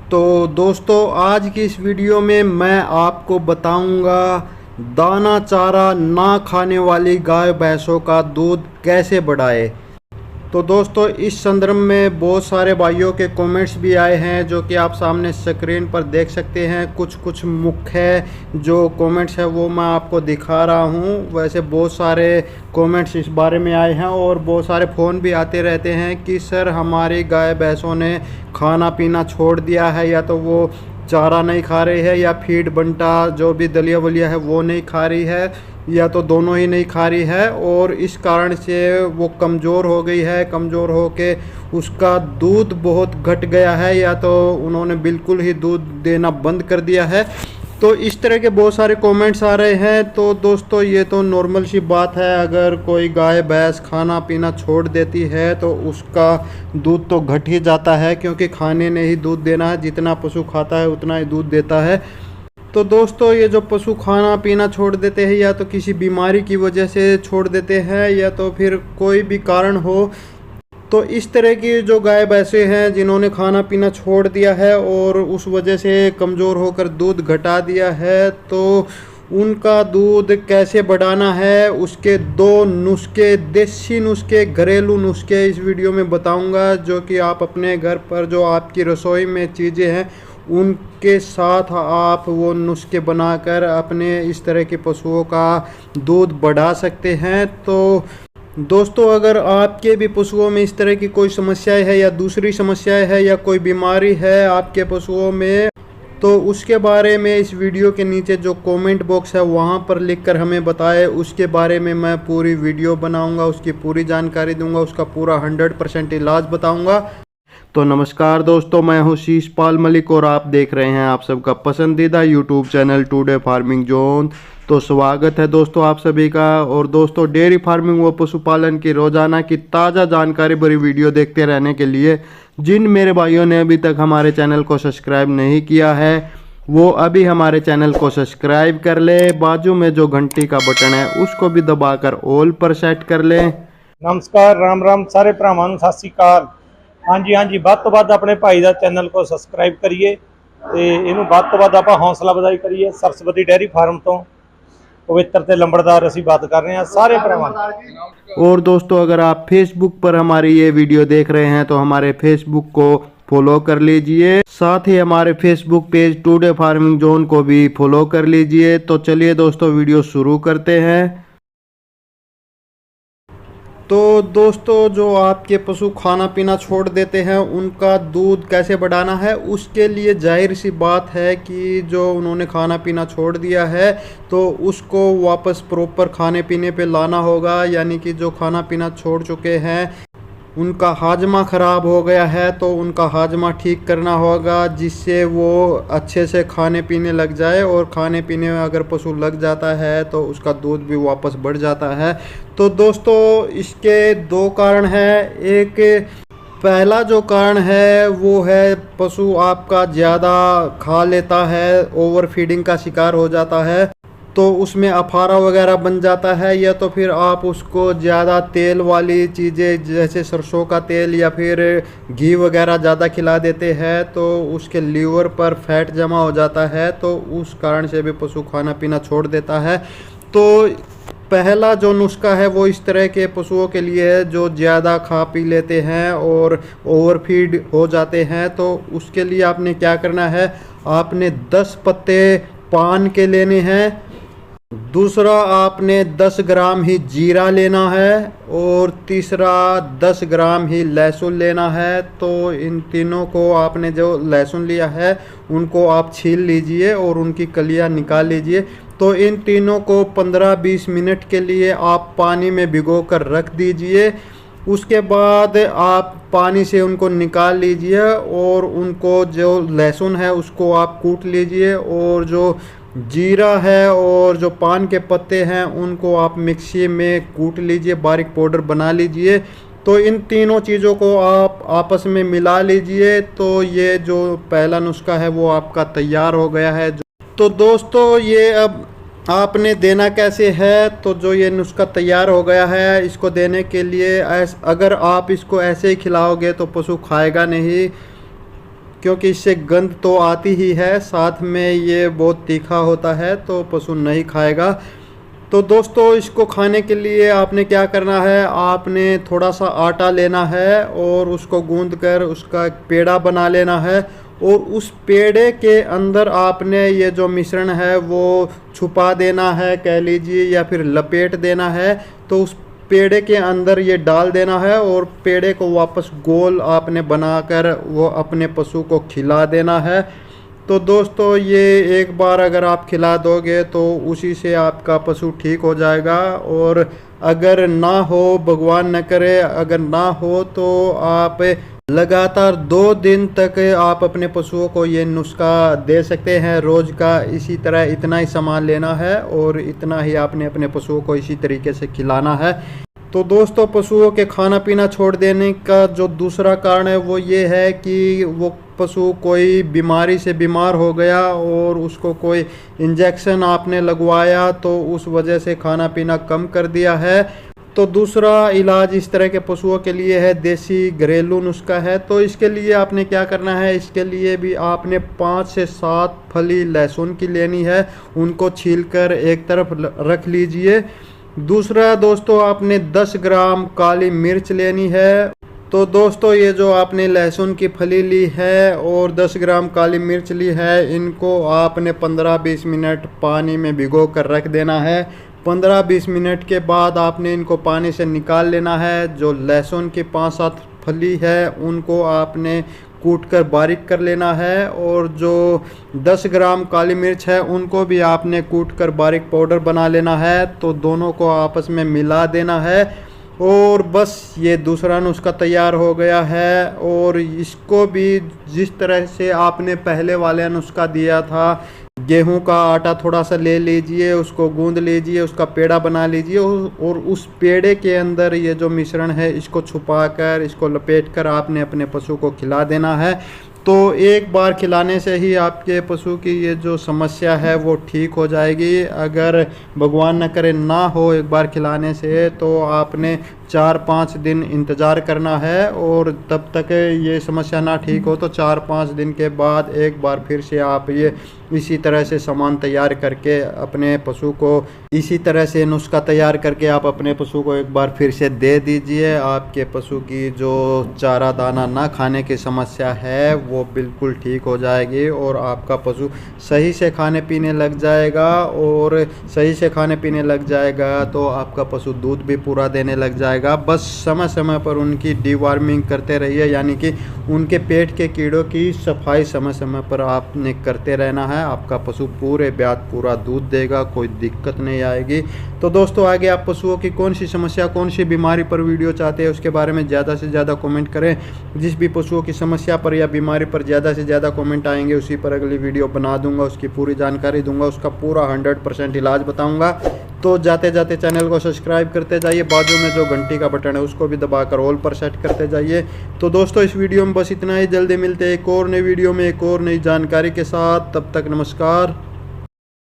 तो दोस्तों आज की इस वीडियो में मैं आपको बताऊंगा दाना चारा ना खाने वाली गाय भैंसों का दूध कैसे बढ़ाए। तो दोस्तों इस संदर्भ में बहुत सारे भाइयों के कमेंट्स भी आए हैं जो कि आप सामने स्क्रीन पर देख सकते हैं। कुछ मुख्य जो कमेंट्स है वो मैं आपको दिखा रहा हूं। वैसे बहुत सारे कमेंट्स इस बारे में आए हैं और बहुत सारे फ़ोन भी आते रहते हैं कि सर हमारी गाय भैंसों ने खाना पीना छोड़ दिया है, या तो वो चारा नहीं खा रही है या फीड बंटा जो भी दलिया वलिया है वो नहीं खा रही है, या तो दोनों ही नहीं खा रही है और इस कारण से वो कमज़ोर हो गई है। कमज़ोर हो के उसका दूध बहुत घट गया है या तो उन्होंने बिल्कुल ही दूध देना बंद कर दिया है। तो इस तरह के बहुत सारे कमेंट्स आ रहे हैं। तो दोस्तों ये तो नॉर्मल सी बात है, अगर कोई गाय भैंस खाना पीना छोड़ देती है तो उसका दूध तो घट ही जाता है, क्योंकि खाने ने ही दूध देना है। जितना पशु खाता है उतना ही दूध देता है। तो दोस्तों ये जो पशु खाना पीना छोड़ देते हैं या तो किसी बीमारी की वजह से छोड़ देते हैं या तो फिर कोई भी कारण हो, तो इस तरह की जो गाय भैंसे हैं जिन्होंने खाना पीना छोड़ दिया है और उस वजह से कमज़ोर होकर दूध घटा दिया है, तो उनका दूध कैसे बढ़ाना है उसके दो नुस्खे, देसी नुस्खे, घरेलू नुस्खे इस वीडियो में बताऊंगा, जो कि आप अपने घर पर जो आपकी रसोई में चीज़ें हैं उनके साथ आप वो नुस्खे बनाकर अपने इस तरह के पशुओं का दूध बढ़ा सकते हैं। तो दोस्तों अगर आपके भी पशुओं में इस तरह की कोई समस्याएं है या दूसरी समस्याएं है या कोई बीमारी है आपके पशुओं में, तो उसके बारे में इस वीडियो के नीचे जो कमेंट बॉक्स है वहां पर लिखकर हमें बताएं। उसके बारे में मैं पूरी वीडियो बनाऊंगा, उसकी पूरी जानकारी दूंगा, उसका पूरा 100% इलाज बताऊंगा। तो नमस्कार दोस्तों, मैं हूं शीश पाल मलिक और आप देख रहे हैं आप सबका पसंदीदा YouTube channel today farming zone. तो स्वागत है दोस्तों आप सभी का। और दोस्तों डेयरी फार्मिंग व पशुपालन की रोजाना की ताज़ा जानकारी भरी वीडियो देखते रहने के लिए जिन मेरे भाइयों ने अभी तक हमारे चैनल को सब्सक्राइब नहीं किया है वो अभी हमारे चैनल को सब्सक्राइब कर ले। बाजू में जो घंटी का बटन है उसको भी दबाकर ऑल पर सेट कर ले। नमस्कार, राम राम सारे भरावां नूं सत श्री अकाल। हाँ जी ਵੱਧ ਤੋਂ ਵੱਧ ਆਪਣੇ ਭਾਈ ਦਾ ਚੈਨਲ को ਸਬਸਕ੍ਰਾਈਬ ਕਰੀਏ ਤੇ ਇਹਨੂੰ ਵੱਧ ਤੋਂ ਵੱਧ ਆਪਾਂ ਹੌਸਲਾ ਵਧਾਈ ਕਰੀਏ। सरस्वती डेयरी फार्म ਤੋਂ पवित्र ਤੇ लंबड़दार ਅਸੀਂ बात कर रहे हैं सारे भरावां। और दोस्तों अगर आप फेसबुक पर हमारी ये वीडियो देख रहे हैं तो हमारे फेसबुक को फॉलो कर लीजिए, साथ ही हमारे Facebook page today farming zone को भी फॉलो कर लीजिए। तो चलिए दोस्तों वीडियो शुरू करते हैं। तो दोस्तों जो आपके पशु खाना पीना छोड़ देते हैं उनका दूध कैसे बढ़ाना है, उसके लिए जाहिर सी बात है कि जो उन्होंने खाना पीना छोड़ दिया है तो उसको वापस प्रॉपर खाने पीने पे लाना होगा। यानी कि जो खाना पीना छोड़ चुके हैं उनका हाजमा ख़राब हो गया है तो उनका हाजमा ठीक करना होगा, जिससे वो अच्छे से खाने पीने लग जाए। और खाने पीने में अगर पशु लग जाता है तो उसका दूध भी वापस बढ़ जाता है। तो दोस्तों इसके दो कारण हैं। एक पहला जो कारण है वो है पशु आपका ज़्यादा खा लेता है, ओवर फीडिंग का शिकार हो जाता है तो उसमें अफारा वगैरह बन जाता है, या तो फिर आप उसको ज़्यादा तेल वाली चीज़ें जैसे सरसों का तेल या फिर घी वगैरह ज़्यादा खिला देते हैं तो उसके लीवर पर फैट जमा हो जाता है, तो उस कारण से भी पशु खाना पीना छोड़ देता है। तो पहला जो नुस्खा है वो इस तरह के पशुओं के लिए है जो ज़्यादा खा पी लेते हैं और ओवरफीड हो जाते हैं। तो उसके लिए आपने क्या करना है, आपने 10 पत्ते पान के लेने हैं। दूसरा आपने 10 ग्राम ही जीरा लेना है और तीसरा 10 ग्राम ही लहसुन लेना है। तो इन तीनों को आपने जो लहसुन लिया है उनको आप छील लीजिए और उनकी कलियां निकाल लीजिए। तो इन तीनों को 15-20 मिनट के लिए आप पानी में भिगो कर रख दीजिए। उसके बाद आप पानी से उनको निकाल लीजिए और उनको जो लहसुन है उसको आप कूट लीजिए और जो जीरा है और जो पान के पत्ते हैं उनको आप मिक्सी में कूट लीजिए, बारीक पाउडर बना लीजिए। तो इन तीनों चीज़ों को आप आपस में मिला लीजिए। तो ये जो पहला नुस्खा है वो आपका तैयार हो गया है। तो दोस्तों ये अब आपने देना कैसे है, तो जो ये नुस्खा तैयार हो गया है इसको देने के लिए अगर आप इसको ऐसे ही खिलाओगे तो पशु खाएगा नहीं, क्योंकि इससे गंध तो आती ही है, साथ में ये बहुत तीखा होता है तो पशु नहीं खाएगा। तो दोस्तों इसको खाने के लिए आपने क्या करना है, आपने थोड़ा सा आटा लेना है और उसको गूंद कर उसका पेड़ा बना लेना है और उस पेड़े के अंदर आपने ये जो मिश्रण है वो छुपा देना है कह लीजिए, या फिर लपेट देना है। तो उस पेड़े के अंदर ये डाल देना है और पेड़े को वापस गोल आपने बनाकर वो अपने पशु को खिला देना है। तो दोस्तों ये एक बार अगर आप खिला दोगे तो उसी से आपका पशु ठीक हो जाएगा। और अगर ना हो, भगवान न करे अगर ना हो, तो आप लगातार 2 दिन तक आप अपने पशुओं को ये नुस्खा दे सकते हैं रोज़ का। इसी तरह इतना ही सामान लेना है और इतना ही आपने अपने पशुओं को इसी तरीके से खिलाना है। तो दोस्तों पशुओं के खाना पीना छोड़ देने का जो दूसरा कारण है वो ये है कि वो पशु कोई बीमारी से बीमार हो गया और उसको कोई इंजेक्शन आपने लगवाया तो उस वजह से खाना पीना कम कर दिया है। तो दूसरा इलाज इस तरह के पशुओं के लिए है, देसी घरेलू नुस्खा है। तो इसके लिए आपने क्या करना है, इसके लिए भी आपने 5 से 7 फली लहसुन की लेनी है, उनको छीलकर एक तरफ रख लीजिए। दूसरा दोस्तों आपने 10 ग्राम काली मिर्च लेनी है। तो दोस्तों ये जो आपने लहसुन की फली ली है और 10 ग्राम काली मिर्च ली है, इनको आपने 15-20 मिनट पानी में भिगो कर रख देना है। 15-20 मिनट के बाद आपने इनको पानी से निकाल लेना है। जो लहसुन की 5-7 फली है उनको आपने कूट कर बारीक कर लेना है और जो 10 ग्राम काली मिर्च है उनको भी आपने कूट कर बारीक पाउडर बना लेना है। तो दोनों को आपस में मिला देना है और बस ये दूसरा नुस्खा तैयार हो गया है। और इसको भी जिस तरह से आपने पहले वाले नुस्खा दिया था, गेहूं का आटा थोड़ा सा ले लीजिए, उसको गूंद लीजिए, उसका पेड़ा बना लीजिए और उस पेड़े के अंदर ये जो मिश्रण है इसको छुपाकर, इसको लपेटकर आपने अपने पशु को खिला देना है। तो एक बार खिलाने से ही आपके पशु की ये जो समस्या है वो ठीक हो जाएगी। अगर भगवान न करे ना हो एक बार खिलाने से, तो आपने 4-5 दिन इंतज़ार करना है और तब तक ये समस्या ना ठीक हो तो 4-5 दिन के बाद एक बार फिर से आप ये इसी तरह से सामान तैयार करके अपने पशु को, इसी तरह से नुस्खा तैयार करके आप अपने पशु को एक बार फिर से दे दीजिए। आपके पशु की जो चारा दाना ना खाने की समस्या है वो बिल्कुल ठीक हो जाएगी और आपका पशु सही से खाने पीने लग जाएगा। और सही से खाने पीने लग जाएगा तो आपका पशु दूध भी पूरा देने लग जाएगा। बस समय समय पर उनकी डीवार्मिंग करते रहिए, यानी कि उनके पेट के कीड़ों की सफाई समय समय पर आपने करते रहना है। आपका पशु पूरे ब्यात पूरा दूध देगा, कोई दिक्कत नहीं आएगी। तो दोस्तों आगे आप पशुओं की कौन सी समस्या, कौन सी बीमारी पर वीडियो चाहते हैं उसके बारे में ज़्यादा से ज़्यादा कमेंट करें। जिस भी पशुओं की समस्या पर या बीमारी पर ज़्यादा से ज़्यादा कमेंट आएंगे उसी पर अगली वीडियो बना दूंगा, उसकी पूरी जानकारी दूंगा, उसका पूरा 100% इलाज बताऊंगा। तो जाते जाते चैनल को सब्सक्राइब करते जाइए, बाजू में जो घंटी का बटन है उसको भी दबाकर ऑल पर सेट करते जाइए। तो दोस्तों इस वीडियो में बस इतना ही, जल्दी मिलते हैं एक और नई वीडियो में एक और नई जानकारी के साथ। तब तक नमस्कार।